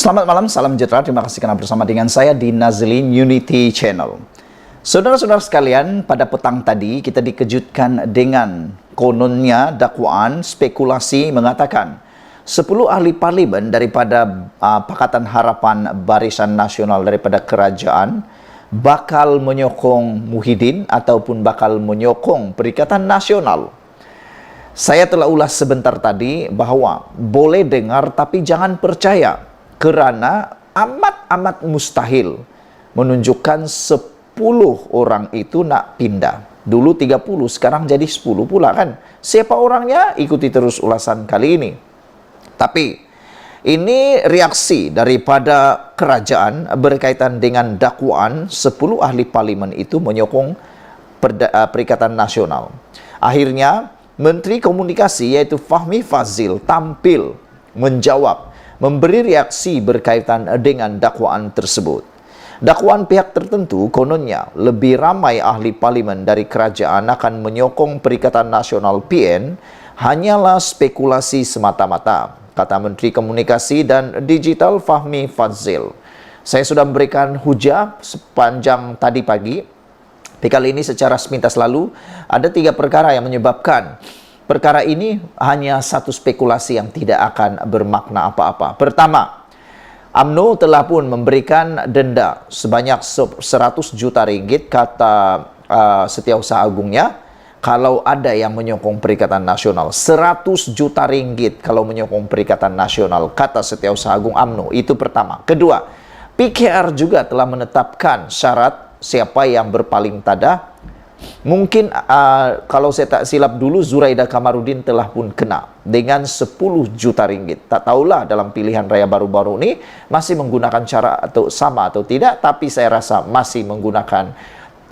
Selamat malam, salam sejahtera. Terima kasih karena bersama dengan saya di Nazlin Unity Channel. Saudara-saudara sekalian, pada petang tadi kita dikejutkan dengan kononnya dakwaan spekulasi mengatakan 10 ahli parlimen daripada Pakatan Harapan Barisan Nasional daripada kerajaan bakal menyokong Muhyiddin ataupun bakal menyokong Perikatan Nasional. Saya telah ulas sebentar tadi bahwa boleh dengar tapi jangan percaya, kerana amat-amat mustahil menunjukkan 10 orang itu nak pindah. Dulu 30, sekarang jadi 10 pula kan. Siapa orangnya? Ikuti terus ulasan kali ini. Tapi ini reaksi daripada kerajaan berkaitan dengan dakwaan 10 ahli parlimen itu menyokong Perikatan Nasional. Akhirnya Menteri Komunikasi iaitu Fahmi Fadzil tampil menjawab, memberi reaksi berkaitan dengan dakwaan tersebut. Dakwaan pihak tertentu kononnya lebih ramai ahli parlimen dari kerajaan akan menyokong Perikatan Nasional PN hanyalah spekulasi semata-mata, kata Menteri Komunikasi dan Digital Fahmi Fadzil. Saya sudah memberikan hujah sepanjang tadi pagi. Di kali ini secara sepintas lalu ada 3 perkara yang menyebabkan perkara ini hanya satu spekulasi yang tidak akan bermakna apa-apa. Pertama, UMNO telah pun memberikan denda sebanyak 100 juta ringgit kata Setiausaha Agungnya kalau ada yang menyokong Perikatan Nasional. 100 juta ringgit kalau menyokong Perikatan Nasional kata Setiausaha Agung UMNO. Itu pertama. Kedua, PKR juga telah menetapkan syarat siapa yang berpaling tada. Mungkin kalau saya tak silap dulu Zuraida Kamarudin telah pun kena dengan 10 juta ringgit. Tak tahulah dalam pilihan raya baru-baru ini masih menggunakan cara atau sama atau tidak, tapi saya rasa masih menggunakan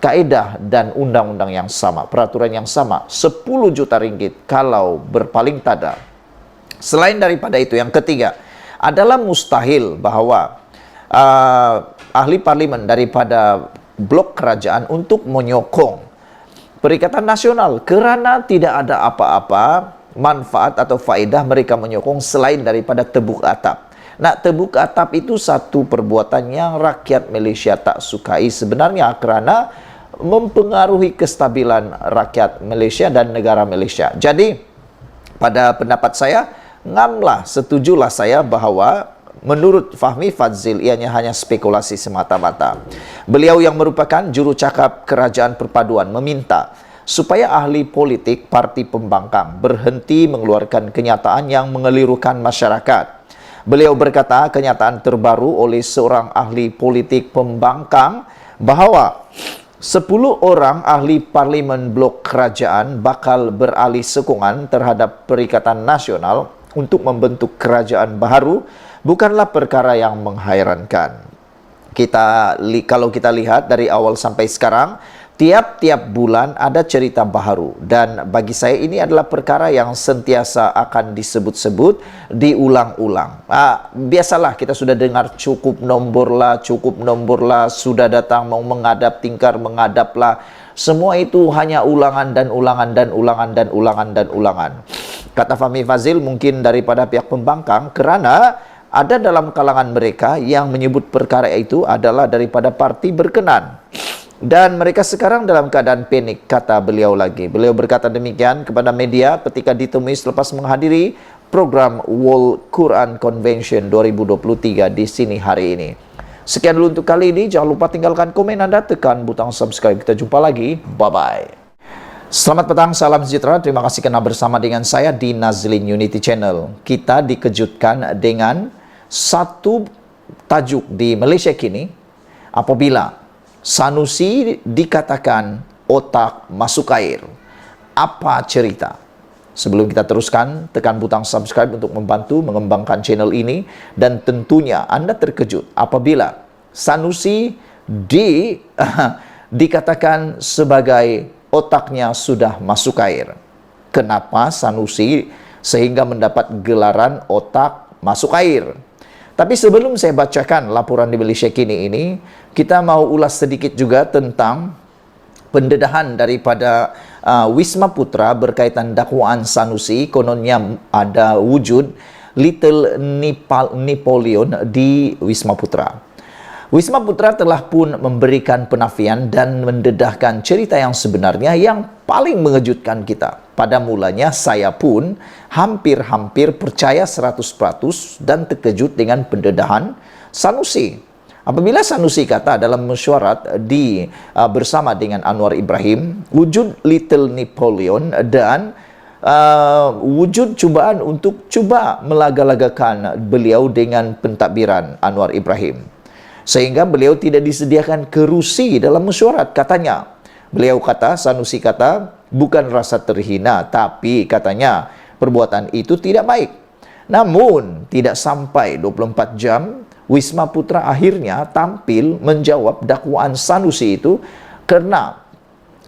kaedah dan undang-undang yang sama, peraturan yang sama. 10 juta ringgit kalau berpaling tada. Selain daripada itu, yang ketiga adalah mustahil bahwa ahli parlimen daripada blok kerajaan untuk menyokong Perikatan Nasional kerana tidak ada apa-apa manfaat atau faedah mereka menyokong selain daripada tebuk atap. Nak tebuk atap itu satu perbuatan yang rakyat Malaysia tak sukai sebenarnya kerana mempengaruhi kestabilan rakyat Malaysia dan negara Malaysia. Jadi pada pendapat saya, ngamlah, setujulah saya bahawa menurut Fahmi Fadzil, ianya hanya spekulasi semata-mata. Beliau yang merupakan jurucakap Kerajaan Perpaduan meminta supaya ahli politik parti pembangkang berhenti mengeluarkan kenyataan yang mengelirukan masyarakat. Beliau berkata kenyataan terbaru oleh seorang ahli politik pembangkang bahawa 10 orang ahli parlimen blok kerajaan bakal beralih sokongan terhadap Perikatan Nasional untuk membentuk kerajaan baru bukanlah perkara yang menghairankan. Kalau kita lihat dari awal sampai sekarang, tiap-tiap bulan ada cerita baru. Dan bagi saya ini adalah perkara yang sentiasa akan disebut-sebut, diulang-ulang. Biasalah kita sudah dengar cukup nombor lah, sudah datang mau menghadap, tingkar menghadap lah. Semua itu hanya ulangan dan ulangan dan ulangan dan ulangan dan ulangan. Kata Fahmi Fadzil mungkin daripada pihak pembangkang kerana ada dalam kalangan mereka yang menyebut perkara itu adalah daripada parti berkenan. Dan mereka sekarang dalam keadaan panik, kata beliau lagi. Beliau berkata demikian kepada media ketika ditemui selepas menghadiri program World Quran Convention 2023 di sini hari ini. Sekian dulu untuk kali ini. Jangan lupa tinggalkan komen Anda, tekan butang subscribe. Kita jumpa lagi. Bye-bye. Selamat petang, salam sejahtera. Terima kasih kerana bersama dengan saya di Nazlin Unity Channel. Kita dikejutkan dengan satu tajuk di Malaysia kini apabila Sanusi dikatakan otak masuk air. Apa cerita? Sebelum kita teruskan, tekan butang subscribe untuk membantu mengembangkan channel ini. Dan tentunya Anda terkejut apabila Sanusi dikatakan sebagai otaknya sudah masuk air. Kenapa Sanusi sehingga mendapat gelaran otak masuk air? Tapi sebelum saya bacakan laporan di Malaysia kini ini, kita mau ulas sedikit juga tentang pendedahan daripada Wisma Putra berkaitan dakwaan Sanusi. Kononnya ada wujud Little Napoleon di Wisma Putra. Wisma Putra telah pun memberikan penafian dan mendedahkan cerita yang sebenarnya yang paling mengejutkan kita. Pada mulanya saya pun hampir-hampir percaya 100% dan terkejut dengan pendedahan Sanusi. Apabila Sanusi kata dalam mesyuarat bersama dengan Anwar Ibrahim, wujud Little Napoleon dan wujud cubaan untuk cuba melaga-lagakan beliau dengan pentadbiran Anwar Ibrahim. Sehingga beliau tidak disediakan kerusi dalam mesyuarat, katanya. Beliau kata, Sanusi kata, bukan rasa terhina, tapi katanya perbuatan itu tidak baik. Namun, tidak sampai 24 jam, Wisma Putra akhirnya tampil menjawab dakwaan Sanusi itu karena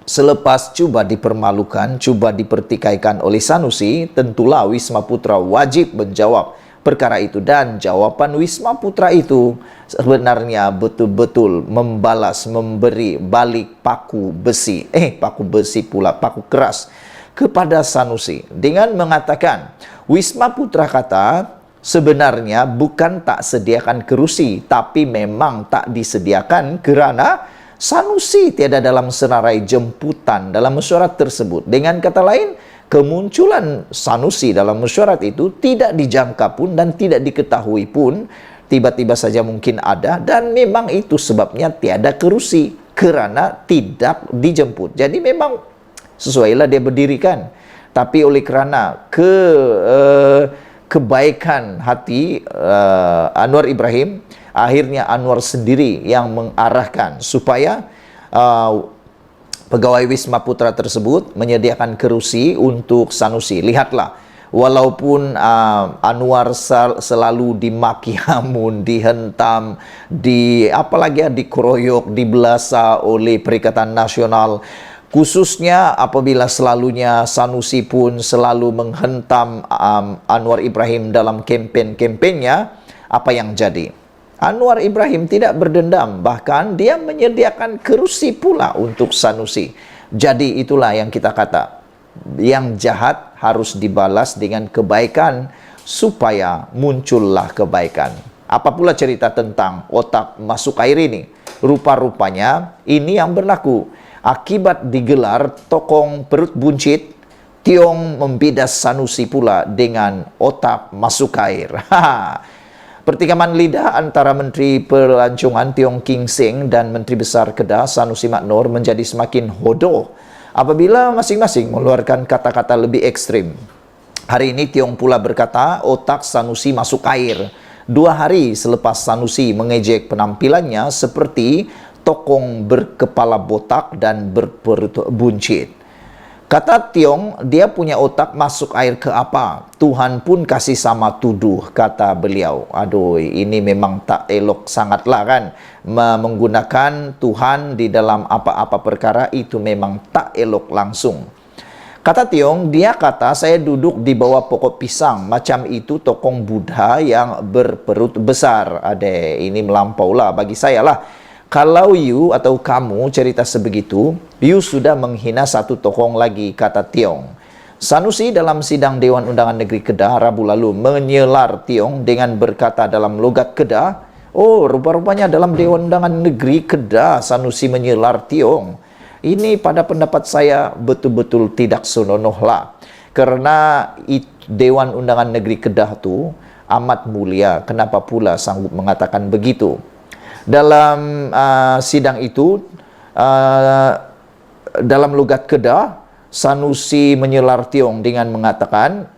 selepas cuba dipermalukan, cuba dipertikaikan oleh Sanusi, tentulah Wisma Putra wajib menjawab perkara itu, dan jawaban Wisma Putra itu sebenarnya betul-betul membalas, memberi balik paku besi paku keras kepada Sanusi dengan mengatakan, Wisma Putra kata sebenarnya bukan tak sediakan kerusi, tapi memang tak disediakan kerana Sanusi tiada dalam senarai jemputan dalam mesyuarat tersebut. Dengan kata lain, kemunculan Sanusi dalam mesyuarat itu tidak dijangka pun dan tidak diketahui pun, tiba-tiba saja mungkin ada, dan memang itu sebabnya tiada kerusi kerana tidak dijemput. Jadi memang sesuailah dia berdirikan, tapi oleh kerana kebaikan hati Anwar Ibrahim, akhirnya Anwar sendiri yang mengarahkan supaya pegawai Wisma Putra tersebut menyediakan kerusi untuk Sanusi. Lihatlah, walaupun Anwar selalu dimaki hamun, dihentam, dikeroyok, dibelasa oleh Perikatan Nasional, khususnya apabila selalunya Sanusi pun selalu menghentam Anwar Ibrahim dalam kempen-kempennya, apa yang jadi? Anwar Ibrahim tidak berdendam, bahkan dia menyediakan kerusi pula untuk Sanusi. Jadi itulah yang kita kata, yang jahat harus dibalas dengan kebaikan supaya muncullah kebaikan. Apa pula cerita tentang otak masuk air ini? Rupa-rupanya ini yang berlaku. Akibat digelar tokong perut buncit, Tiong membidas Sanusi pula dengan otak masuk air. Pertikaman lidah antara Menteri Pelancongan Tiong King Seng dan Menteri Besar Kedah Sanusi Maknor menjadi semakin hodoh apabila masing-masing mengeluarkan kata-kata lebih ekstrim. Hari ini Tiong pula berkata otak Sanusi masuk air. 2 hari selepas Sanusi mengejek penampilannya seperti tokong berkepala botak dan berperut buncit. Kata Tiong, dia punya otak masuk air ke apa? Tuhan pun kasih sama tuduh, kata beliau. Aduh, ini memang tak elok sangatlah kan. Menggunakan Tuhan di dalam apa-apa perkara itu memang tak elok langsung. Kata Tiong, dia kata saya duduk di bawah pokok pisang. Macam itu tokong Buddha yang berperut besar. Ade, ini melampaulah bagi saya lah. Kalau you atau kamu cerita sebegitu, you sudah menghina satu tokoh lagi, kata Tiong. Sanusi dalam sidang Dewan Undangan Negeri Kedah Rabu lalu menyelar Tiong dengan berkata dalam logat Kedah, oh, rupa-rupanya dalam Dewan Undangan Negeri Kedah Sanusi menyelar Tiong. Ini pada pendapat saya betul-betul tidak senonoh lah. Karena Dewan Undangan Negeri Kedah itu amat mulia, kenapa pula sanggup mengatakan begitu? Dalam sidang itu, dalam logat Kedah, Sanusi menyelar Tiong dengan mengatakan,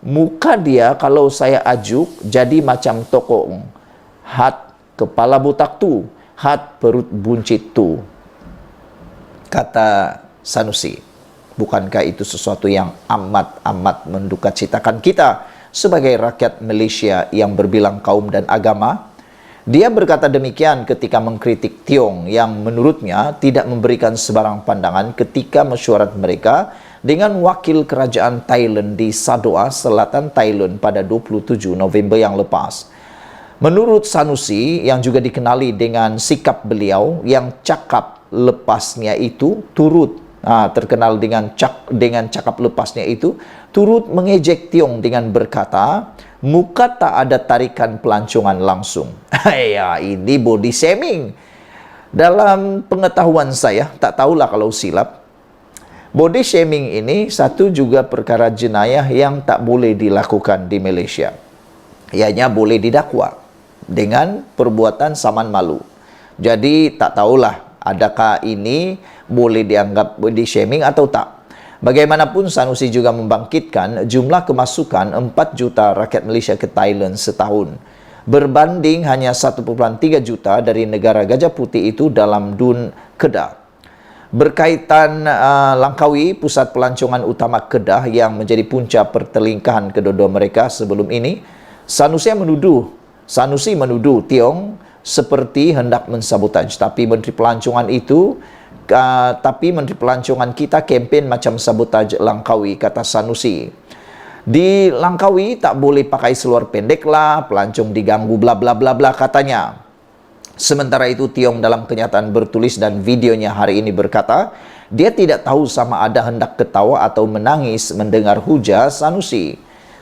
muka dia kalau saya ajuk jadi macam tokong. Hat kepala botak tu, hat perut buncit tu. Kata Sanusi. Bukankah itu sesuatu yang amat mendukacitakan kita sebagai rakyat Malaysia yang berbilang kaum dan agama? Dia berkata demikian ketika mengkritik Tiong yang menurutnya tidak memberikan sebarang pandangan ketika mesyuarat mereka dengan wakil kerajaan Thailand di Sadoa, selatan Thailand pada 27 November yang lepas. Menurut Sanusi yang juga dikenali dengan sikap beliau yang cakap lepasnya itu turut terkenal dengan cakap lepasnya itu, turut mengejek Tiong dengan berkata, muka tak ada tarikan pelancongan langsung. Ya, ini body shaming. Dalam pengetahuan saya, tak tahulah kalau silap, body shaming ini satu juga perkara jenayah yang tak boleh dilakukan di Malaysia. Ianya boleh didakwa dengan perbuatan saman malu. Jadi tak tahulah adakah ini boleh dianggap body shaming atau tak. Bagaimanapun, Sanusi juga membangkitkan jumlah kemasukan 4 juta rakyat Malaysia ke Thailand setahun, berbanding hanya 1.3 juta dari negara Gajah Putih itu dalam Dun Kedah. Berkaitan Langkawi, pusat pelancongan utama Kedah yang menjadi punca pertelingkahan kedua-dua mereka sebelum ini, Sanusi menuduh Tiong seperti hendak mensabotaj. Tapi Menteri Pelancongan kita kempen macam sabotaj Langkawi, kata Sanusi. Di Langkawi tak boleh pakai seluar pendek lah, pelancong diganggu bla bla bla bla, katanya. Sementara itu, Tiong dalam kenyataan bertulis dan videonya hari ini berkata, dia tidak tahu sama ada hendak ketawa atau menangis mendengar hujah Sanusi.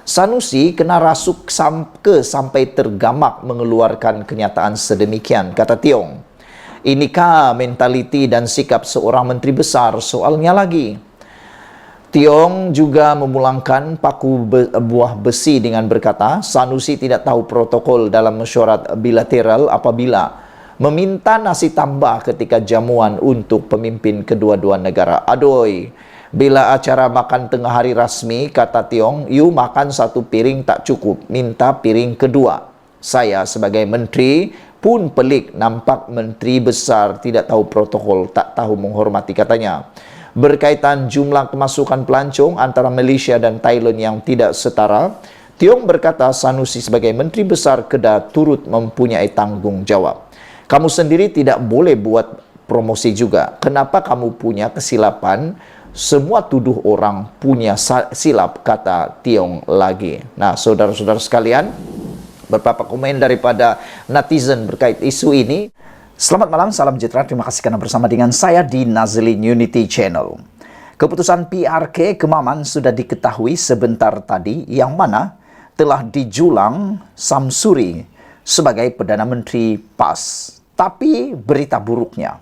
Sanusi kena rasuk sampai tergamak mengeluarkan kenyataan sedemikian, kata Tiong. Inikah mentaliti dan sikap seorang menteri besar? Soalnya lagi. Tiong juga memulangkan paku buah besi dengan berkata, Sanusi tidak tahu protokol dalam mesyuarat bilateral apabila meminta nasi tambah ketika jamuan untuk pemimpin kedua-dua negara. Aduh, bila acara makan tengah hari rasmi, kata Tiong, you makan satu piring tak cukup, minta piring kedua. Saya sebagai menteri pun pelik, nampak menteri besar tidak tahu protokol, tak tahu menghormati, katanya. Berkaitan jumlah kemasukan pelancong antara Malaysia dan Thailand yang tidak setara, Tiong berkata Sanusi sebagai menteri besar Kedah turut mempunyai tanggungjawab. Kamu sendiri tidak boleh buat promosi juga. Kenapa kamu punya kesilapan? Semua tuduh orang punya silap, kata Tiong lagi. Nah, saudara-saudara sekalian, beberapa komen daripada netizen berkait isu ini. Selamat malam, salam sejahtera. Terima kasih karena bersama dengan saya di Nazilin Unity Channel. Keputusan PRK Kemaman sudah diketahui sebentar tadi, yang mana telah dijulang Samsuri sebagai Perdana Menteri PAS. Tapi berita buruknya,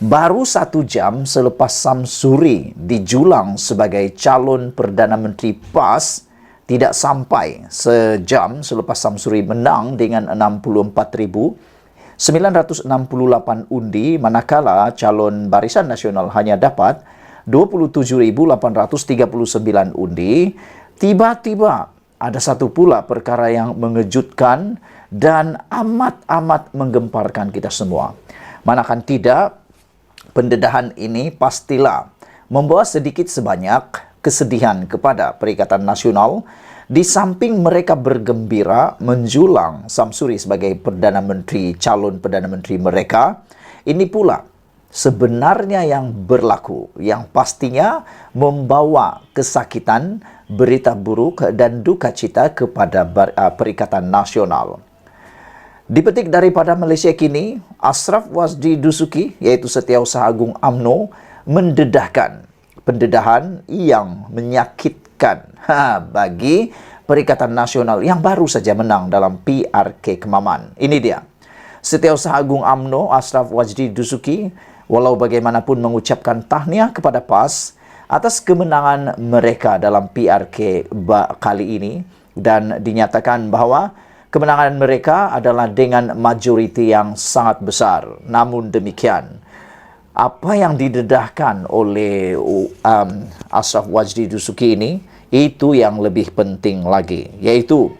baru 1 jam selepas Samsuri dijulang sebagai calon Perdana Menteri PAS, tidak sampai sejam selepas Samsuri menang dengan 64.968 undi, manakala calon Barisan Nasional hanya dapat 27.839 undi, tiba-tiba ada satu pula perkara yang mengejutkan dan amat-amat menggemparkan kita semua. Manakan tidak, pendedahan ini pastilah membawa sedikit sebanyak kesedihan kepada Perikatan Nasional, di samping mereka bergembira menjulang Samsuri sebagai calon Perdana Menteri mereka. Ini pula sebenarnya yang berlaku, yang pastinya membawa kesakitan, berita buruk dan duka cita kepada Perikatan Nasional. Dipetik daripada Malaysia Kini, Ashraf Wazdi Dusuki, yaitu Setiausaha Agung UMNO, mendedahkan pendedahan yang menyakitkan bagi Perikatan Nasional yang baru saja menang dalam PRK Kemaman. Ini dia, Setiausaha Agung UMNO Ashraf Wazdi Dusuki, walau bagaimanapun mengucapkan tahniah kepada PAS atas kemenangan mereka dalam PRK kali ini, dan dinyatakan bahwa kemenangan mereka adalah dengan majoriti yang sangat besar. Namun demikian, apa yang didedahkan oleh Ashraf Wazdi Dusuki ini, itu yang lebih penting lagi, yaitu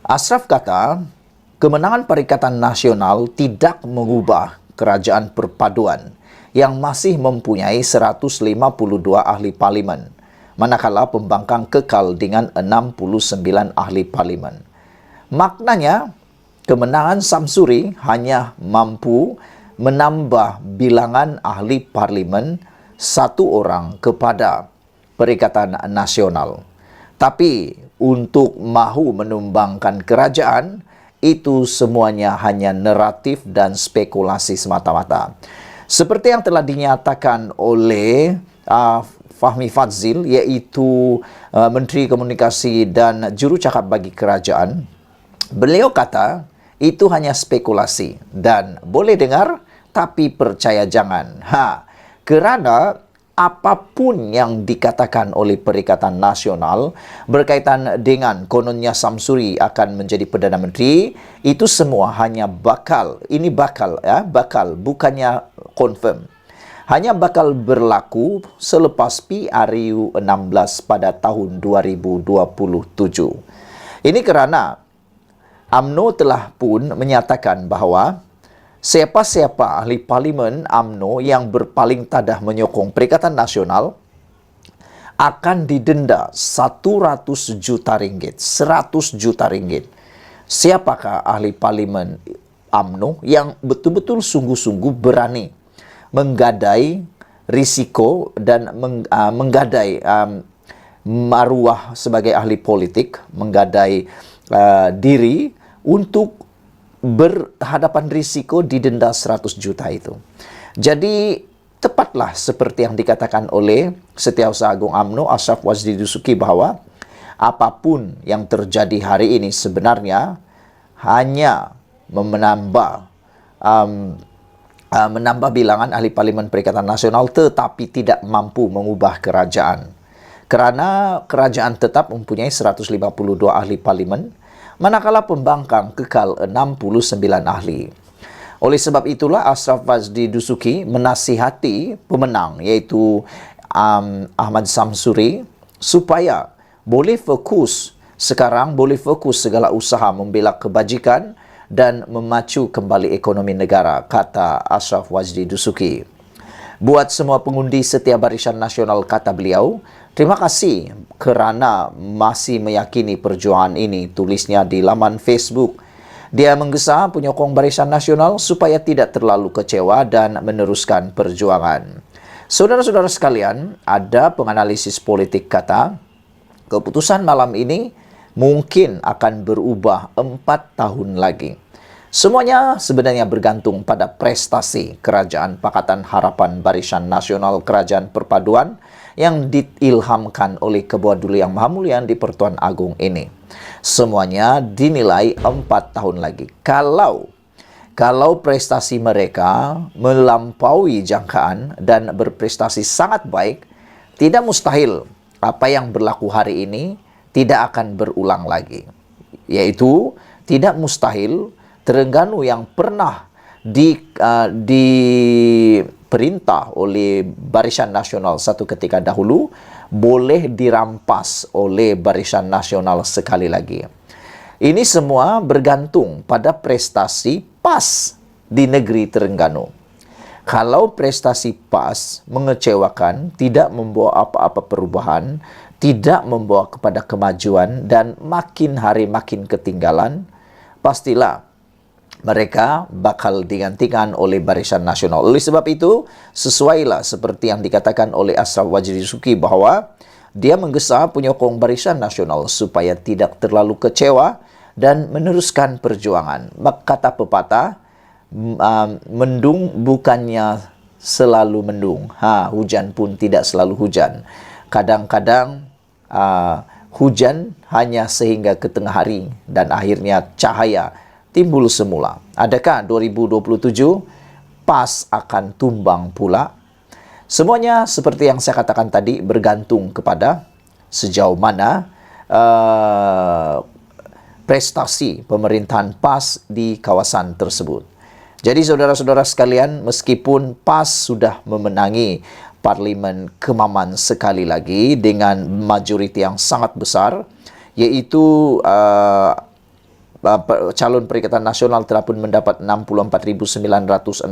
Ashraf kata, kemenangan Perikatan Nasional tidak mengubah kerajaan perpaduan yang masih mempunyai 152 ahli parlimen, manakala pembangkang kekal dengan 69 ahli parlimen. Maknanya, kemenangan Samsuri hanya mampu menambah bilangan ahli parlimen 1 orang kepada Perikatan Nasional. Tapi untuk mahu menumbangkan kerajaan, itu semuanya hanya naratif dan spekulasi semata-mata. Seperti yang telah dinyatakan oleh Fahmi Fadzil, yaitu Menteri Komunikasi dan Juru Cakap bagi Kerajaan, beliau kata itu hanya spekulasi dan boleh dengar tapi percaya jangan. Kerana apapun yang dikatakan oleh Perikatan Nasional berkaitan dengan kononnya Samsuri akan menjadi Perdana Menteri, itu semua hanya bakal, bakal, bukannya confirm. Hanya bakal berlaku selepas PRU 16 pada tahun 2027. Ini kerana UMNO telah pun menyatakan bahawa siapa-siapa ahli parlimen UMNO yang berpaling tadah menyokong Perikatan Nasional akan didenda 100 juta ringgit. 100 juta ringgit. Siapakah ahli parlimen UMNO yang betul-betul sungguh-sungguh berani menggadai risiko dan menggadai maruah sebagai ahli politik, menggadai diri untuk berhadapan risiko didenda 100 juta itu. Jadi tepatlah seperti yang dikatakan oleh Setiausaha Agung UMNO Ashraf Wajdi Dusuki bahawa apapun yang terjadi hari ini sebenarnya hanya menambah bilangan ahli parlimen Perikatan Nasional tetapi tidak mampu mengubah kerajaan. Kerana kerajaan tetap mempunyai 152 ahli parlimen, manakala pembangkang kekal 69 ahli. Oleh sebab itulah Ashraf Wajdi Dusuki menasihati pemenang iaitu Ahmad Samsuri supaya boleh fokus segala usaha membela kebajikan dan memacu kembali ekonomi negara, kata Ashraf Wajdi Dusuki. Buat semua pengundi setia Barisan Nasional, kata beliau, terima kasih kerana masih meyakini perjuangan ini, tulisnya di laman Facebook. Dia menggesa penyokong Barisan Nasional supaya tidak terlalu kecewa dan meneruskan perjuangan. Saudara-saudara sekalian, ada penganalisis politik kata, keputusan malam ini mungkin akan berubah 4 tahun lagi. Semuanya sebenarnya bergantung pada prestasi Kerajaan Pakatan Harapan Barisan Nasional Kerajaan Perpaduan yang diilhamkan oleh Ketua Duli Yang Maha Mulia di Pertuan Agung ini. Semuanya dinilai 4 tahun lagi. Kalau prestasi mereka melampaui jangkaan dan berprestasi sangat baik, tidak mustahil apa yang berlaku hari ini tidak akan berulang lagi. Yaitu tidak mustahil Terengganu yang pernah diperintah oleh Barisan Nasional satu ketika dahulu boleh dirampas oleh Barisan Nasional sekali lagi. Ini semua bergantung pada prestasi PAS di negeri Terengganu. Kalau prestasi PAS mengecewakan, tidak membawa apa-apa perubahan, tidak membawa kepada kemajuan dan makin hari makin ketinggalan, pastilah mereka bakal digantikan oleh Barisan Nasional. Oleh sebab itu, sesuailah seperti yang dikatakan oleh Ashraf Wajdi Dusuki bahawa dia menggesa penyokong Barisan Nasional supaya tidak terlalu kecewa dan meneruskan perjuangan. Kata pepatah, mendung bukannya selalu mendung. Hujan pun tidak selalu hujan. Kadang-kadang hujan hanya sehingga ke tengah hari dan akhirnya cahaya timbul semula. Adakah 2027 PAS akan tumbang pula? Semuanya seperti yang saya katakan tadi bergantung kepada sejauh mana prestasi pemerintahan PAS di kawasan tersebut. Jadi saudara-saudara sekalian, meskipun PAS sudah memenangi Parlimen Kemaman sekali lagi dengan majoriti yang sangat besar, iaitu calon Perikatan Nasional telah pun mendapat 64.968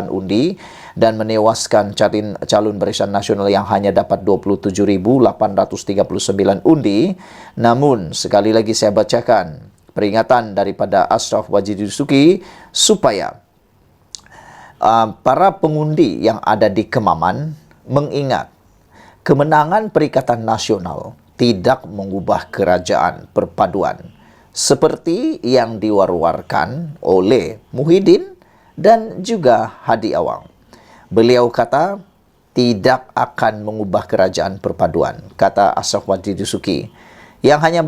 undi dan menewaskan calon Barisan Nasional yang hanya dapat 27.839 undi. Namun, sekali lagi saya bacakan peringatan daripada Ashraf Wajdi Dusuki supaya para pengundi yang ada di Kemaman mengingat kemenangan Perikatan Nasional tidak mengubah kerajaan perpaduan seperti yang diwar-warkan oleh Muhyiddin dan juga Hadi Awang. Beliau kata, tidak akan mengubah kerajaan perpaduan, kata Aswati Dusuki. Yang hanya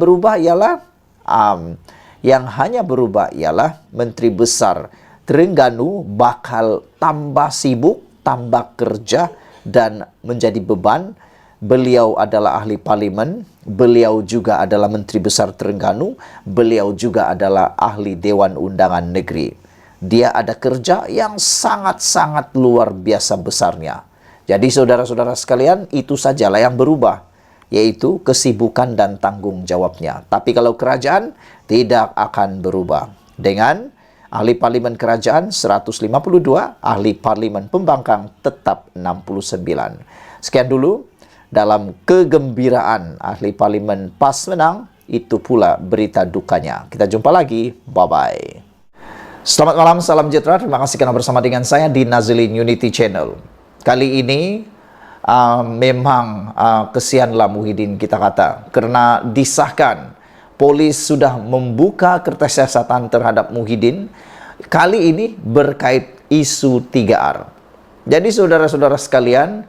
berubah ialah Menteri Besar Terengganu bakal tambah sibuk, tambah kerja dan menjadi beban. Beliau adalah ahli parlimen, beliau juga adalah Menteri Besar Terengganu, beliau juga adalah ahli Dewan Undangan Negeri. Dia ada kerja yang sangat-sangat luar biasa besarnya. Jadi saudara-saudara sekalian, itu sajalah yang berubah, yaitu kesibukan dan tanggung jawabnya. Tapi kalau kerajaan tidak akan berubah. Dengan ahli parlimen kerajaan 152, ahli parlimen pembangkang tetap 69. Sekian dulu dalam kegembiraan ahli parlimen PAS menang, itu pula berita dukanya. Kita jumpa lagi, bye-bye. Selamat malam, salam sejahtera. Terima kasih karena bersama dengan saya di Nazilin Unity Channel. Kali ini memang kesianlah Muhyiddin kita kata, karena disahkan polis sudah membuka kertas siasatan terhadap Muhyiddin. Kali ini berkait isu 3R. Jadi saudara-saudara sekalian,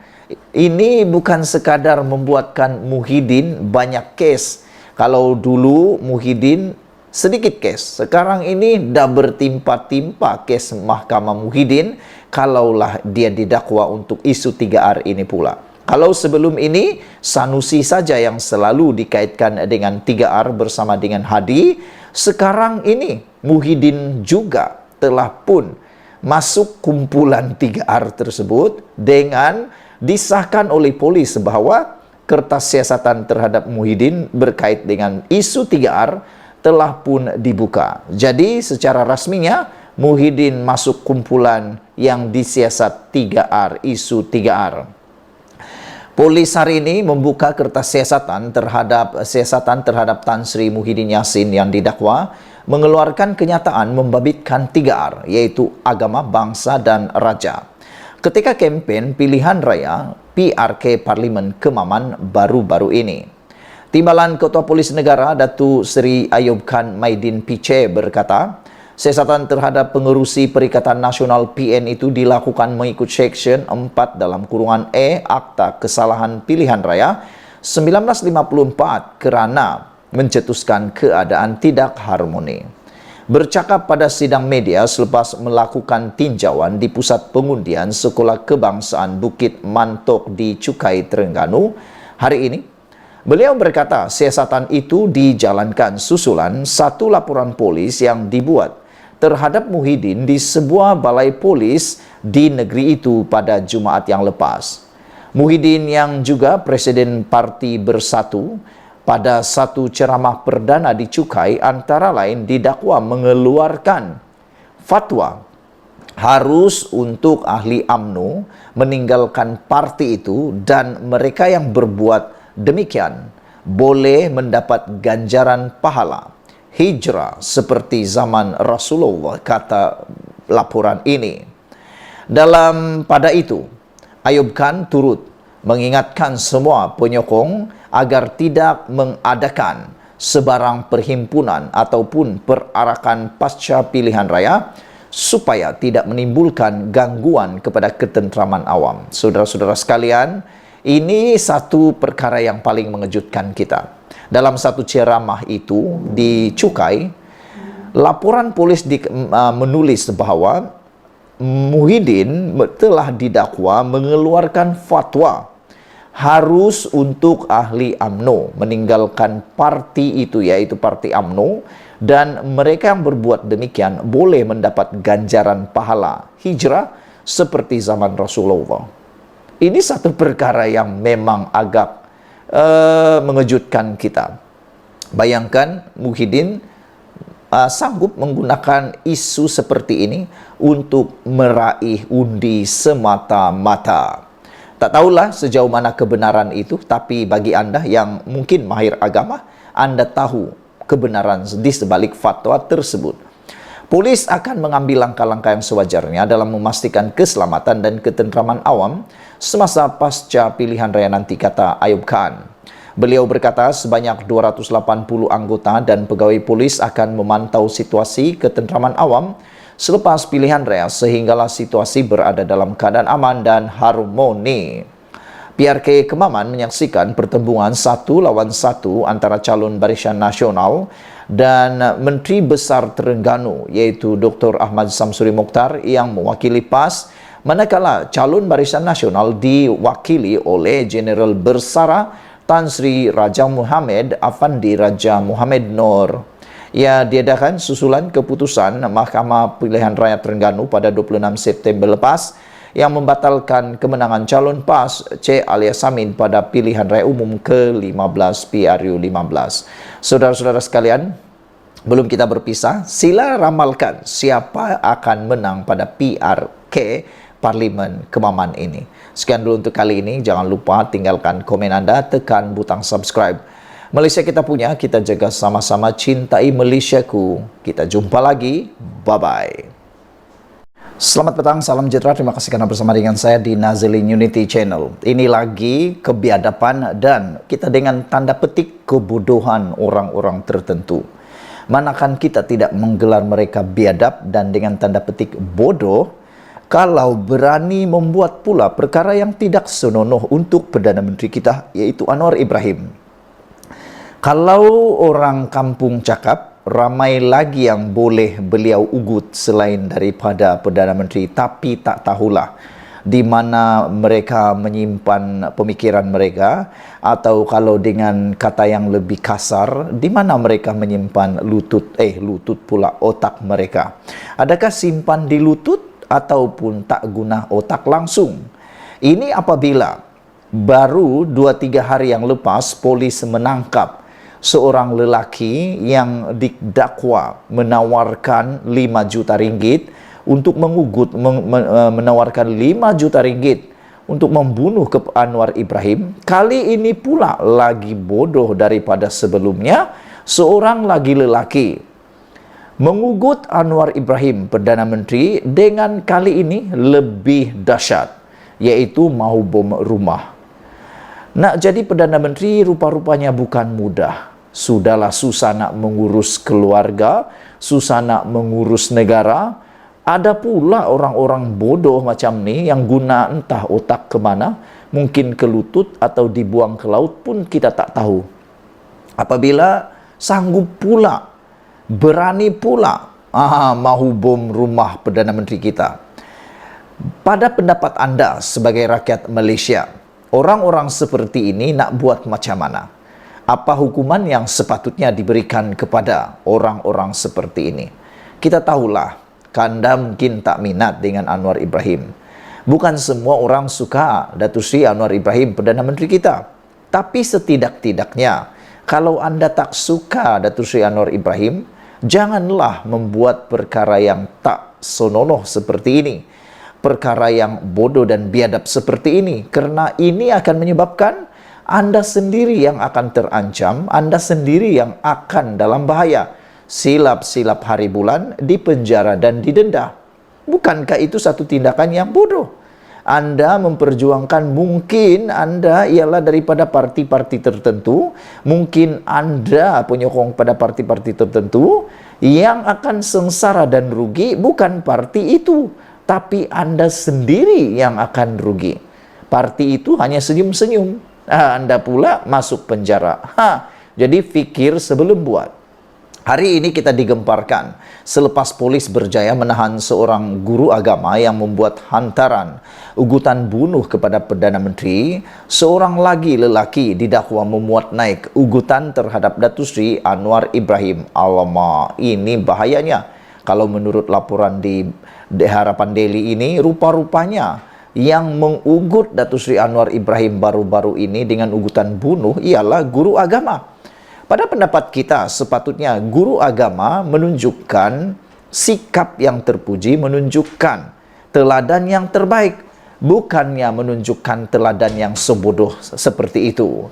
ini bukan sekadar membuatkan Muhyiddin banyak kes. Kalau dulu Muhyiddin sedikit kes, sekarang ini dah bertimpa-timpa kes Mahkamah Muhyiddin kalaulah dia didakwa untuk isu 3R ini pula. Kalau sebelum ini Sanusi saja yang selalu dikaitkan dengan 3R bersama dengan Hadi, sekarang ini Muhyiddin juga telah pun masuk kumpulan 3R tersebut dengan disahkan oleh polis bahwa kertas siasatan terhadap Muhyiddin berkait dengan isu 3R telah pun dibuka. Jadi secara rasminya Muhyiddin masuk kumpulan yang disiasat 3R, isu 3R. Polis hari ini membuka kertas siasatan terhadap Tan Sri Muhyiddin Yassin yang didakwa mengeluarkan kenyataan membabitkan 3R, yaitu agama, bangsa dan raja, ketika kempen pilihan raya PRK Parlimen Kemaman baru-baru ini. Timbalan Ketua Polis Negara Datuk Seri Ayub Khan Maidin Piche berkata, siasatan terhadap pengerusi Perikatan Nasional PN itu dilakukan mengikut Seksyen 4 dalam kurungan E Akta Kesalahan Pilihan Raya 1954 kerana mencetuskan keadaan tidak harmoni. Bercakap pada sidang media selepas melakukan tinjauan di Pusat Pengundian Sekolah Kebangsaan Bukit Mantok di Cukai, Terengganu hari ini, beliau berkata siasatan itu dijalankan susulan satu laporan polis yang dibuat terhadap Muhyiddin di sebuah balai polis di negeri itu pada Jumaat yang lepas. Muhyiddin yang juga Presiden Parti Bersatu pada satu ceramah perdana di Cukai antara lain didakwa mengeluarkan fatwa harus untuk ahli UMNO meninggalkan parti itu dan mereka yang berbuat demikian boleh mendapat ganjaran pahala hijrah seperti zaman Rasulullah, kata laporan ini. Pada itu, Ayub Khan turut mengingatkan semua penyokong agar tidak mengadakan sebarang perhimpunan ataupun perarakan pasca pilihan raya supaya tidak menimbulkan gangguan kepada ketenteraman awam. Saudara-saudara sekalian, ini satu perkara yang paling mengejutkan kita. Dalam satu ceramah itu di Cukai, laporan polis menulis bahwa Muhyiddin telah didakwa mengeluarkan fatwa harus untuk ahli UMNO meninggalkan parti itu, yaitu parti UMNO, dan mereka yang berbuat demikian boleh mendapat ganjaran pahala hijrah seperti zaman Rasulullah. Ini satu perkara yang memang agak mengejutkan kita. Bayangkan Muhyiddin sanggup menggunakan isu seperti ini untuk meraih undi semata-mata. Tak tahulah sejauh mana kebenaran itu, tapi bagi Anda yang mungkin mahir agama, Anda tahu kebenaran di sebalik fatwa tersebut. Polis akan mengambil langkah-langkah yang sewajarnya dalam memastikan keselamatan dan ketenteraman awam semasa pasca pilihan raya nanti, kata Ayub Khan. Beliau berkata sebanyak 280 anggota dan pegawai polis akan memantau situasi ketenteraman awam selepas pilihan raya sehinggalah situasi berada dalam keadaan aman dan harmoni. PRK Kemaman menyaksikan pertembungan 1 lawan 1 antara calon Barisan Nasional dan Menteri Besar Terengganu iaitu Dr. Ahmad Samsuri Mokhtar yang mewakili PAS, manakala calon Barisan Nasional diwakili oleh Jeneral Bersara Tan Sri Raja Muhammad Afandi Raja Muhammad Noor. Ia diadakan susulan keputusan Mahkamah Pilihan Raya Terengganu pada 26 September lepas yang membatalkan kemenangan calon PAS C. alias Samin pada pilihan raya umum ke-15 PRU 15. Saudara-saudara sekalian, belum kita berpisah, sila ramalkan siapa akan menang pada PRK Parlimen Kemaman ini. Sekian dulu untuk kali ini. Jangan lupa tinggalkan komen Anda, tekan butang subscribe. Malaysia kita punya, kita jaga sama-sama, cintai Malaysiaku. Kita jumpa lagi. Bye-bye. Selamat petang, salam sejahtera. Terima kasih karena bersama dengan saya di Nazilin Unity Channel. Ini lagi kebiadaban dan kita dengan tanda petik kebodohan orang-orang tertentu. Manakan kita tidak menggelar mereka biadab dan dengan tanda petik bodoh kalau berani membuat pula perkara yang tidak senonoh untuk Perdana Menteri kita, yaitu Anwar Ibrahim. Kalau orang kampung cakap, ramai lagi yang boleh beliau ugut selain daripada Perdana Menteri, tapi tak tahulah di mana mereka menyimpan pemikiran mereka, atau kalau dengan kata yang lebih kasar, di mana mereka menyimpan lutut pula otak mereka. Adakah simpan di lutut ataupun tak guna otak langsung? Ini apabila baru 2-3 hari yang lepas polis menangkap seorang lelaki yang didakwa menawarkan 5 juta ringgit untuk menawarkan 5 juta ringgit untuk membunuh Anwar Ibrahim. Kali ini pula lagi bodoh daripada sebelumnya, seorang lagi lelaki mengugut Anwar Ibrahim Perdana Menteri dengan kali ini lebih dahsyat, yaitu mahu bom rumah. Nak jadi Perdana Menteri rupa-rupanya bukan mudah. Sudahlah susah nak mengurus keluarga, susah nak mengurus negara. Ada pula orang-orang bodoh macam ni yang guna entah otak ke mana, mungkin ke lutut atau dibuang ke laut pun kita tak tahu. Apabila sanggup pula, berani pula mahu bom rumah Perdana Menteri kita. Pada pendapat anda sebagai rakyat Malaysia, orang-orang seperti ini nak buat macam mana? Apa hukuman yang sepatutnya diberikan kepada orang-orang seperti ini? Kita tahulah, anda mungkin tak minat dengan Anwar Ibrahim. Bukan semua orang suka Datuk Seri Anwar Ibrahim Perdana Menteri kita. Tapi setidak-tidaknya, kalau anda tak suka Datuk Seri Anwar Ibrahim, janganlah membuat perkara yang tak senonoh seperti ini. Perkara yang bodoh dan biadab seperti ini. Kerana ini akan menyebabkan anda sendiri yang akan terancam, anda sendiri yang akan dalam bahaya. Silap-silap hari bulan, dipenjara dan didenda. Bukankah itu satu tindakan yang bodoh? Anda memperjuangkan, mungkin anda ialah daripada parti-parti tertentu, mungkin anda penyokong pada parti-parti tertentu, yang akan sengsara dan rugi bukan parti itu, tapi anda sendiri yang akan rugi. Parti itu hanya senyum-senyum. Anda pula masuk penjara. Jadi fikir sebelum buat. Hari ini kita digemparkan selepas polis berjaya menahan seorang guru agama yang membuat hantaran ugutan bunuh kepada Perdana Menteri. Seorang lagi lelaki didakwa memuat naik ugutan terhadap Datuk Seri Anwar Ibrahim. Alamak, ini bahayanya. Kalau menurut laporan di Harapan Daily ini, rupa-rupanya yang mengugut Datuk Seri Anwar Ibrahim baru-baru ini dengan ugutan bunuh ialah guru agama. Pada pendapat kita, sepatutnya guru agama menunjukkan sikap yang terpuji, menunjukkan teladan yang terbaik, bukannya menunjukkan teladan yang sebodoh seperti itu.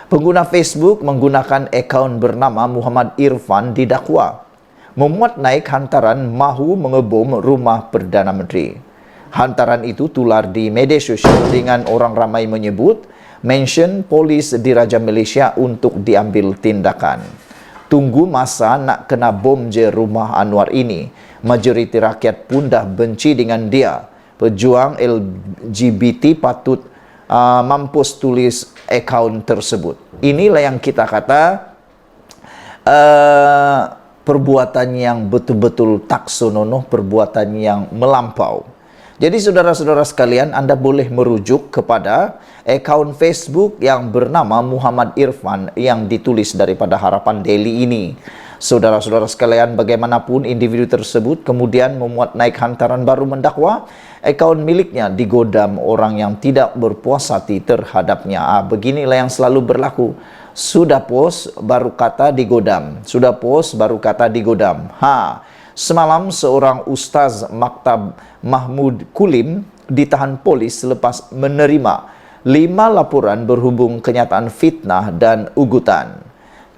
Pengguna Facebook menggunakan akaun bernama Muhammad Irfan didakwa memuat naik hantaran mahu mengebom rumah Perdana Menteri. Hantaran itu tular di media sosial dengan orang ramai menyebut mention polis Diraja Malaysia untuk diambil tindakan. Tunggu masa nak kena bom je rumah Anwar ini. Majoriti rakyat pun dah benci dengan dia. Pejuang LGBT patut mampus tulis akaun tersebut. Inilah yang kita kata perbuatan yang betul-betul tak senonoh, perbuatan yang melampau. Jadi saudara-saudara sekalian, Anda boleh merujuk kepada akaun Facebook yang bernama Muhammad Irfan yang ditulis daripada Harapan Daily ini. Saudara-saudara sekalian, bagaimanapun individu tersebut kemudian memuat naik hantaran baru mendakwa akaun miliknya digodam orang yang tidak berpuas hati terhadapnya. Beginilah yang selalu berlaku. Sudah post baru kata digodam, sudah post baru kata digodam. Semalam seorang ustaz maktab Mahmud Kulim ditahan polis selepas menerima 5 laporan berhubung kenyataan fitnah dan ugutan.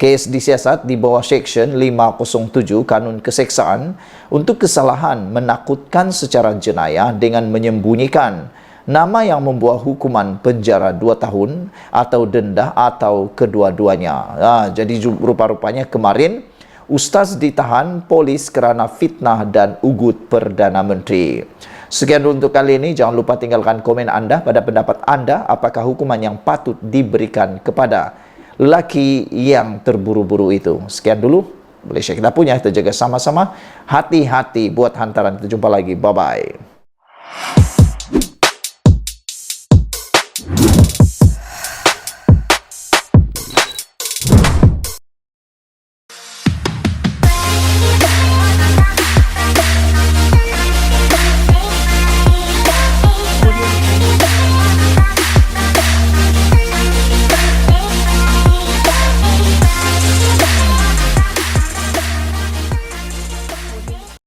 Kes disiasat di bawah Seksyen 507 Kanun Keseksaan untuk kesalahan menakutkan secara jenayah dengan menyembunyikan nama yang membuat hukuman penjara 2 tahun atau denda atau kedua-duanya. Jadi rupa-rupanya kemarin Ustaz ditahan polis kerana fitnah dan ugut Perdana Menteri. Sekian untuk kali ini. Jangan lupa tinggalkan komen Anda pada pendapat Anda. Apakah hukuman yang patut diberikan kepada lelaki yang terburu-buru itu? Sekian dulu. Malaysia kita punya. Kita jaga sama-sama. Hati-hati buat hantaran. Kita jumpa lagi. Bye-bye.